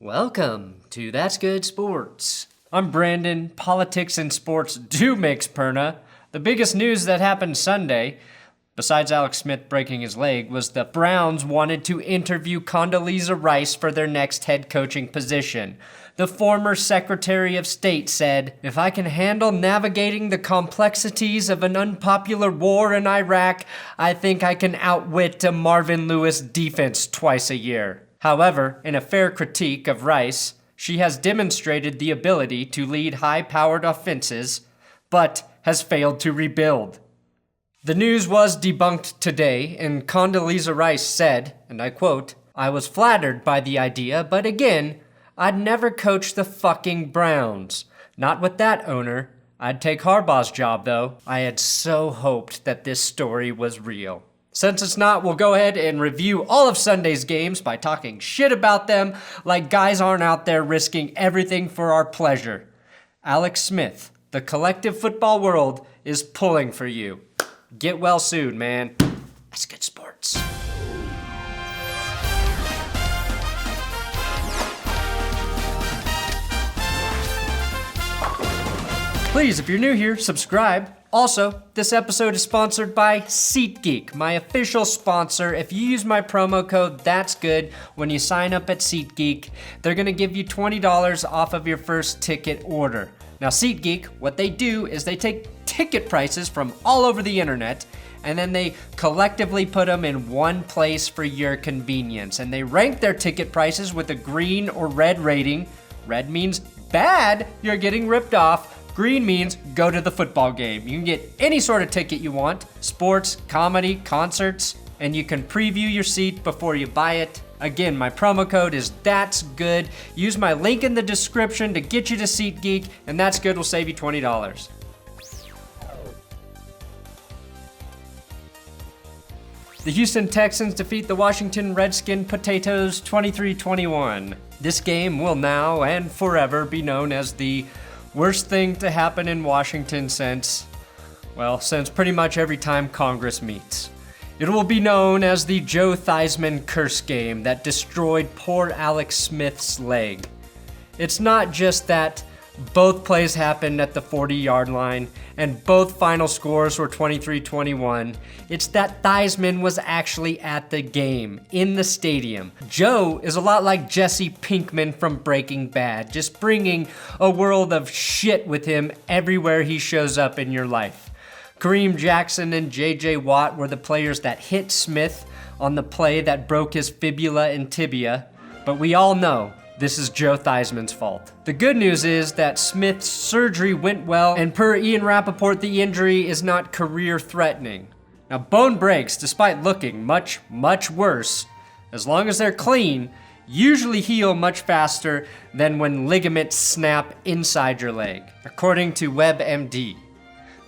Welcome to That's Good Sports. I'm Brandon. Politics and sports do mix perna. The biggest news that happened Sunday, besides Alex Smith breaking his leg, was the Browns wanted to interview Condoleezza Rice for their next head coaching position. The former Secretary of State said, "If I can handle navigating the complexities of an unpopular war in Iraq, I think I can outwit a Marvin Lewis defense twice a year." However, in a fair critique of Rice, she has demonstrated the ability to lead high-powered offenses, but has failed to rebuild. The news was debunked today, and Condoleezza Rice said, and I quote, "I was flattered by the idea, but again, I'd never coach the fucking Browns. Not with that owner. I'd take Harbaugh's job, though. I had so hoped that this story was real." Since it's not, we'll go ahead and review all of Sunday's games by talking shit about them like guys aren't out there risking everything for our pleasure. Alex Smith, the collective football world, is pulling for you. Get well soon, man. That's good sports. Please, if you're new here, subscribe. Also, this episode is sponsored by SeatGeek, my official sponsor. If you use my promo code ThatsGood when you sign up at SeatGeek, they're going to give you $20 off of your first ticket order. Now, SeatGeek, what they do is they take ticket prices from all over the internet, and then they collectively put them in one place for your convenience. And they rank their ticket prices with a green or red rating. Red means bad, you're getting ripped off. Green means go to the football game. You can get any sort of ticket you want, sports, comedy, concerts, and you can preview your seat before you buy it. Again, my promo code is ThatsGood. Use my link in the description to get you to SeatGeek, and That's Good will save you $20. The Houston Texans defeat the Washington Redskin Potatoes 23-21. This game will now and forever be known as the worst thing to happen in Washington since pretty much every time Congress meets. It will be known as the Joe Theismann curse game that destroyed poor Alex Smith's leg. It's not just that both plays happened at the 40-yard line and both final scores were 23-21. It's that Theismann was actually at the game, in the stadium. Joe is a lot like Jesse Pinkman from Breaking Bad, just bringing a world of shit with him everywhere he shows up in your life. Kareem Jackson and J.J. Watt were the players that hit Smith on the play that broke his fibula and tibia, but we all know this is Joe Theismann's fault. The good news is that Smith's surgery went well, and per Ian Rappaport, the injury is not career-threatening. Now, bone breaks, despite looking much, much worse, as long as they're clean, usually heal much faster than when ligaments snap inside your leg, according to WebMD.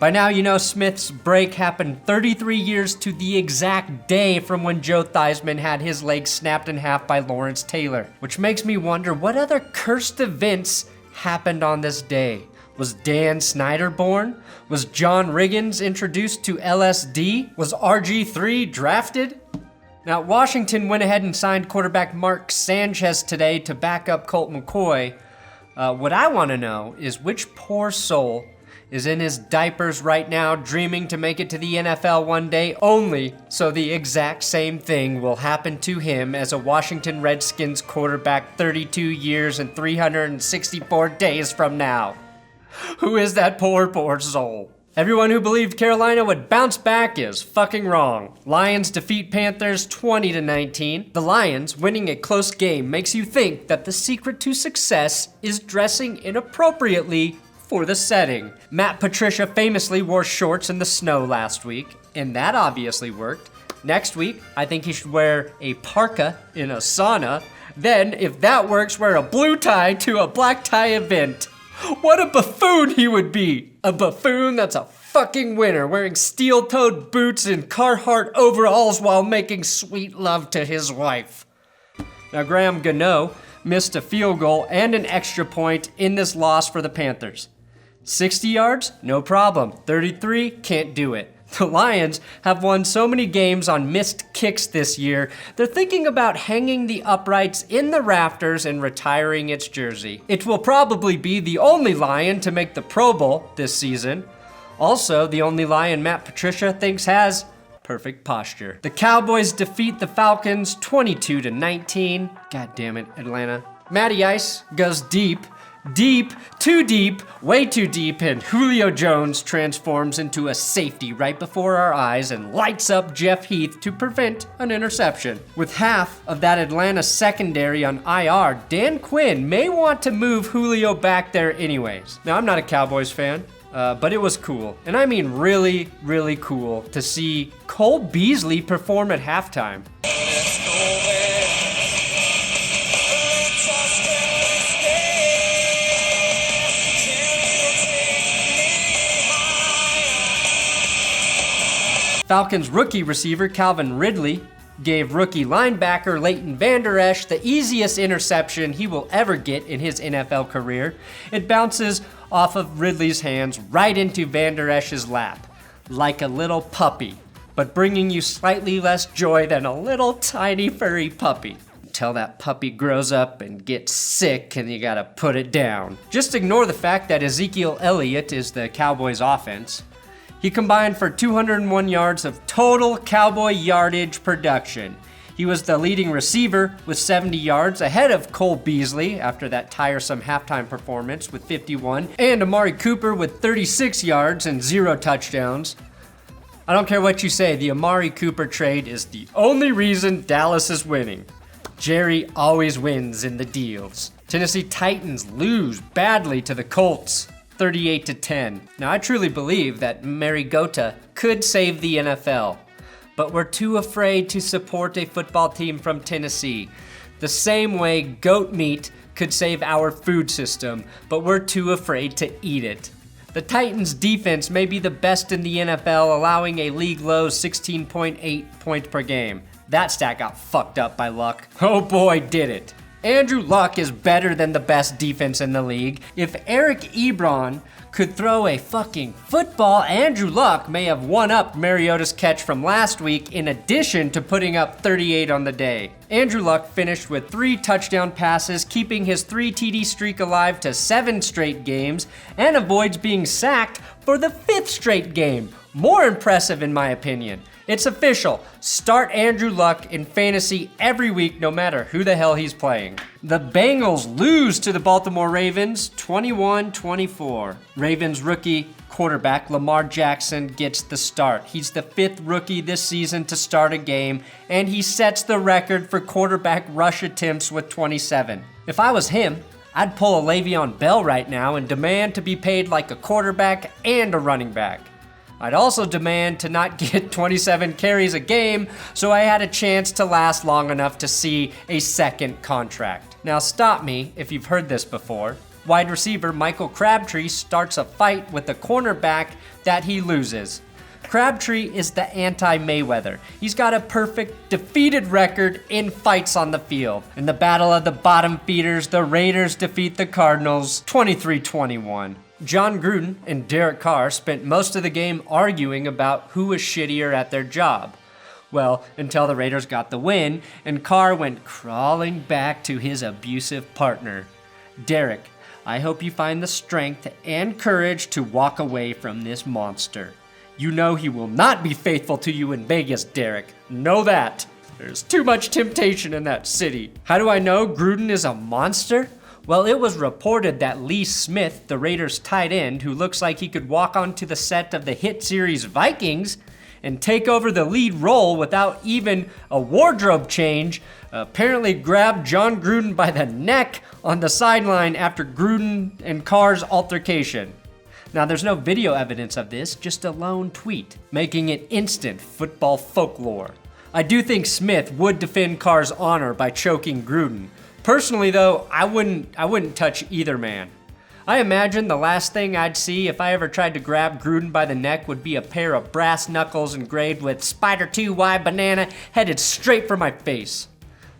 By now, you know Smith's break happened 33 years to the exact day from when Joe Theismann had his leg snapped in half by Lawrence Taylor, which makes me wonder what other cursed events happened on this day. Was Dan Snyder born? Was John Riggins introduced to LSD? Was RG3 drafted? Now, Washington went ahead and signed quarterback Mark Sanchez today to back up Colt McCoy. What I want to know is which poor soul is in his diapers right now dreaming to make it to the NFL one day only so the exact same thing will happen to him as a Washington Redskins quarterback 32 years and 364 days from now. Who is that poor, poor soul? Everyone who believed Carolina would bounce back is fucking wrong. Lions defeat Panthers 20-19. The Lions winning a close game makes you think that the secret to success is dressing inappropriately for the setting. Matt Patricia famously wore shorts in the snow last week, and that obviously worked. Next week, I think he should wear a parka in a sauna. Then, if that works, wear a blue tie to a black tie event. What a buffoon he would be! A buffoon that's a fucking winner, wearing steel-toed boots and Carhartt overalls while making sweet love to his wife. Now, Graham Gano missed a field goal and an extra point in this loss for the Panthers. 60 yards? No problem. 33? Can't do it. The Lions have won so many games on missed kicks this year, they're thinking about hanging the uprights in the rafters and retiring its jersey. It will probably be the only Lion to make the Pro Bowl this season. Also, the only Lion Matt Patricia thinks has perfect posture. The Cowboys defeat the Falcons 22-19. God damn it, Atlanta. Matty Ice goes deep, too deep, way too deep, and Julio Jones transforms into a safety right before our eyes and lights up Jeff Heath to prevent an interception. With half of that Atlanta secondary on IR, Dan Quinn may want to move Julio back there anyways. Now, I'm not a Cowboys fan, but it was cool, and I mean really, really cool to see Cole Beasley perform at halftime. Falcons rookie receiver Calvin Ridley gave rookie linebacker Leighton Vander Esch the easiest interception he will ever get in his NFL career. It bounces off of Ridley's hands right into Vander Esch's lap, like a little puppy, but bringing you slightly less joy than a little tiny furry puppy. Until that puppy grows up and gets sick and you gotta put it down. Just ignore the fact that Ezekiel Elliott is the Cowboys' offense. He combined for 201 yards of total Cowboy yardage production. He was the leading receiver with 70 yards, ahead of Cole Beasley after that tiresome halftime performance with 51, and Amari Cooper with 36 yards and 0 touchdowns. I don't care what you say, the Amari Cooper trade is the only reason Dallas is winning. Jerry always wins in the deals. Tennessee Titans lose badly to the Colts, 38-10. Now, I truly believe that Mariota could save the NFL, but we're too afraid to support a football team from Tennessee. The same way goat meat could save our food system, but we're too afraid to eat it. The Titans' defense may be the best in the NFL, allowing a league-low 16.8 points per game. That stat got fucked up by Luck. Oh boy, did it. Andrew Luck is better than the best defense in the league. If Eric Ebron could throw a fucking football, Andrew Luck may have one-upped Mariota's catch from last week in addition to putting up 38 on the day. Andrew Luck finished with 3 touchdown passes, keeping his 3 TD streak alive to 7 straight games, and avoids being sacked for the 5th straight game. More impressive in my opinion. It's official. Start Andrew Luck in fantasy every week, no matter who the hell he's playing. The Bengals lose to the Baltimore Ravens 21-24. Ravens rookie quarterback Lamar Jackson gets the start. He's the 5th rookie this season to start a game, and he sets the record for quarterback rush attempts with 27. If I was him, I'd pull a Le'Veon Bell right now and demand to be paid like a quarterback and a running back. I'd also demand to not get 27 carries a game so I had a chance to last long enough to see a second contract. Now stop me if you've heard this before. Wide receiver Michael Crabtree starts a fight with a cornerback that he loses. Crabtree is the anti-Mayweather. He's got a perfect defeated record in fights on the field. In the battle of the bottom feeders, the Raiders defeat the Cardinals 23-21. John Gruden and Derek Carr spent most of the game arguing about who was shittier at their job. Well, until the Raiders got the win, and Carr went crawling back to his abusive partner. Derek, I hope you find the strength and courage to walk away from this monster. You know he will not be faithful to you in Vegas, Derek. Know that. There's too much temptation in that city. How do I know Gruden is a monster? Well, it was reported that Lee Smith, the Raiders' tight end, who looks like he could walk onto the set of the hit series Vikings and take over the lead role without even a wardrobe change, apparently grabbed John Gruden by the neck on the sideline after Gruden and Carr's altercation. Now, there's no video evidence of this, just a lone tweet, making it instant football folklore. I do think Smith would defend Carr's honor by choking Gruden. Personally, though, I wouldn't touch either man. I imagine the last thing I'd see if I ever tried to grab Gruden by the neck would be a pair of brass knuckles engraved with Spider 2Y banana headed straight for my face.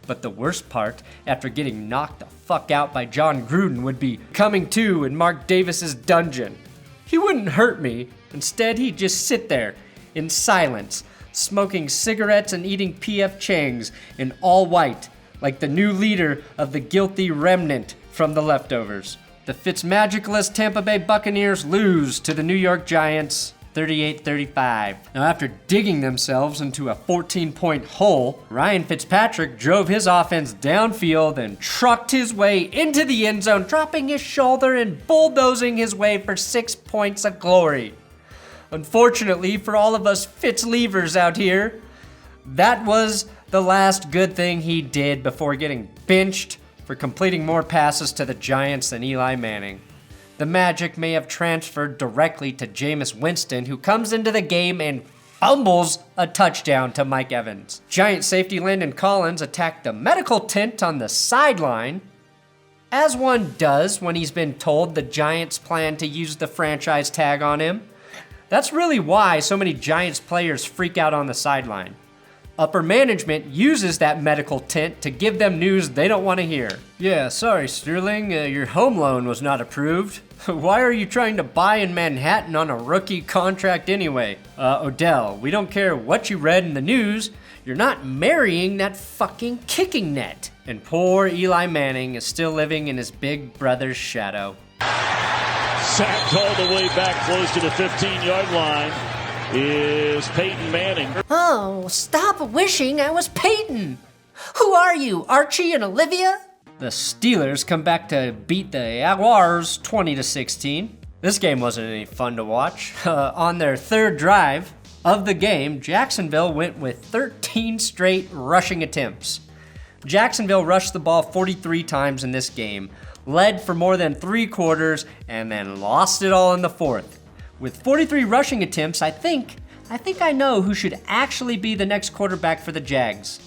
But the worst part, after getting knocked the fuck out by John Gruden, would be coming to in Mark Davis's dungeon. He wouldn't hurt me. Instead, he'd just sit there, in silence, smoking cigarettes and eating P.F. Chang's in all white, like the new leader of the guilty remnant from the leftovers. The Fitzmagicalist Tampa Bay Buccaneers lose to the New York Giants 38-35. Now, after digging themselves into a 14-point hole, Ryan Fitzpatrick drove his offense downfield and trucked his way into the end zone, dropping his shoulder and bulldozing his way for 6 points of glory. Unfortunately for all of us Fitzleavers out here, that was the last good thing he did before getting benched for completing more passes to the Giants than Eli Manning. The magic may have transferred directly to Jameis Winston, who comes into the game and fumbles a touchdown to Mike Evans. Giant safety Landon Collins attacked the medical tent on the sideline, as one does when he's been told the Giants plan to use the franchise tag on him. That's really why so many Giants players freak out on the sideline. Upper management uses that medical tent to give them news they don't want to hear. Yeah, sorry, Sterling, your home loan was not approved. Why are you trying to buy in Manhattan on a rookie contract anyway? Odell, we don't care what you read in the news, you're not marrying that fucking kicking net. And poor Eli Manning is still living in his big brother's shadow. Sacked all the way back close to the 15-yard line is Peyton Manning. Oh, stop wishing I was Peyton. Who are you, Archie and Olivia? The Steelers come back to beat the Jaguars 20-16. This game wasn't any fun to watch. On their third drive of the game, Jacksonville went with 13 straight rushing attempts. Jacksonville rushed the ball 43 times in this game, led for more than 3 quarters, and then lost it all in the fourth. With 43 rushing attempts, I think I know who should actually be the next quarterback for the Jags.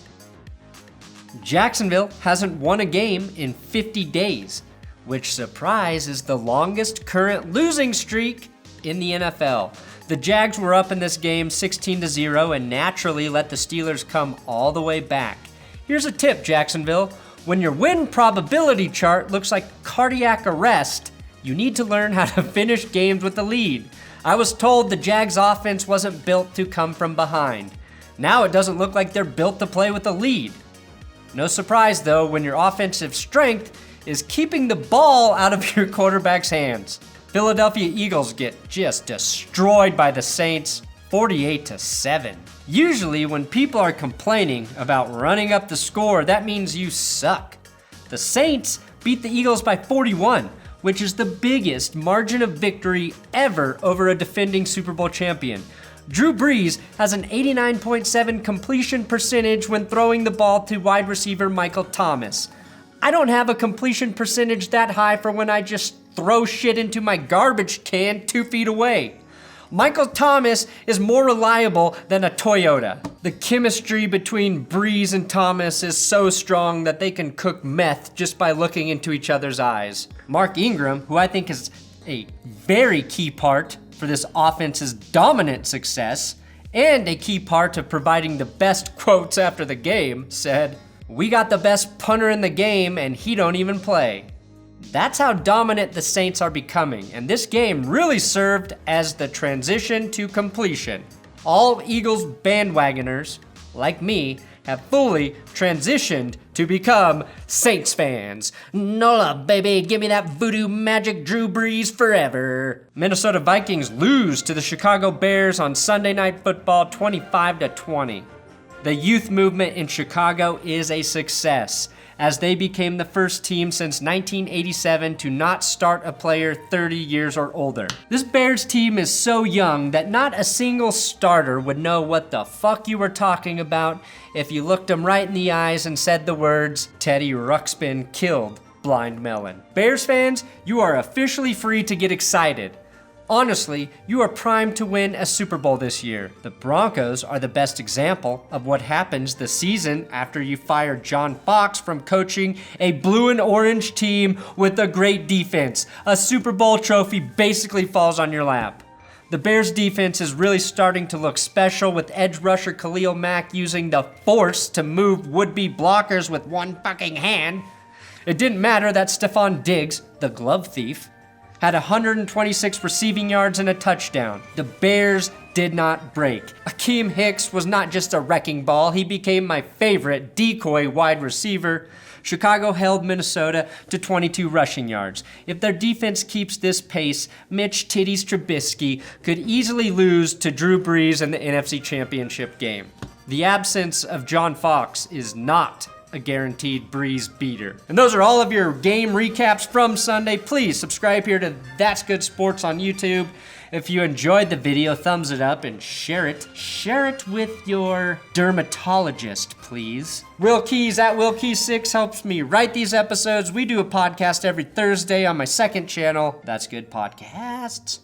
Jacksonville hasn't won a game in 50 days, which, surprise, is the longest current losing streak in the NFL. The Jags were up in this game 16-0 and naturally let the Steelers come all the way back. Here's a tip, Jacksonville. When your win probability chart looks like cardiac arrest, you need to learn how to finish games with the lead. I was told the Jags offense wasn't built to come from behind. Now it doesn't look like they're built to play with the lead. No surprise though when your offensive strength is keeping the ball out of your quarterback's hands. Philadelphia Eagles get just destroyed by the Saints 48-7. Usually when people are complaining about running up the score, that means you suck. The Saints beat the Eagles by 41, which is the biggest margin of victory ever over a defending Super Bowl champion. Drew Brees has an 89.7 completion percentage when throwing the ball to wide receiver Michael Thomas. I don't have a completion percentage that high for when I just throw shit into my garbage can 2 feet away. Michael Thomas is more reliable than a Toyota. The chemistry between Brees and Thomas is so strong that they can cook meth just by looking into each other's eyes. Mark Ingram, who I think is a very key part for this offense's dominant success, and a key part of providing the best quotes after the game, said, "We got the best punter in the game and he don't even play." That's how dominant the Saints are becoming, and this game really served as the transition to completion. All Eagles bandwagoners, like me, have fully transitioned to become Saints fans. Nola, baby, give me that voodoo magic Drew Brees forever. Minnesota Vikings lose to the Chicago Bears on Sunday Night Football 25-20. The youth movement in Chicago is a success, as they became the first team since 1987 to not start a player 30 years or older. This Bears team is so young that not a single starter would know what the fuck you were talking about if you looked them right in the eyes and said the words, "Teddy Ruxpin killed Blind Melon." Bears fans, you are officially free to get excited. Honestly, you are primed to win a Super Bowl this year. The Broncos are the best example of what happens the season after you fire John Fox from coaching a blue and orange team with a great defense. A Super Bowl trophy basically falls on your lap. The Bears defense is really starting to look special with edge rusher Khalil Mack using the force to move would-be blockers with one fucking hand. It didn't matter that Stephon Diggs, the glove thief, had 126 receiving yards and a touchdown. The Bears did not break. Akiem Hicks was not just a wrecking ball, he became my favorite decoy wide receiver. Chicago held Minnesota to 22 rushing yards. If their defense keeps this pace, Mitch Titties Trubisky could easily lose to Drew Brees in the NFC Championship game. The absence of John Fox is not a guaranteed Breeze beater. And those are all of your game recaps from Sunday. Please subscribe here to That's Good Sports on YouTube. If you enjoyed the video, thumbs it up and share it. Share it with your dermatologist, please. Will Keys at WillKeys6 helps me write these episodes. We do a podcast every Thursday on my second channel, That's Good Podcasts.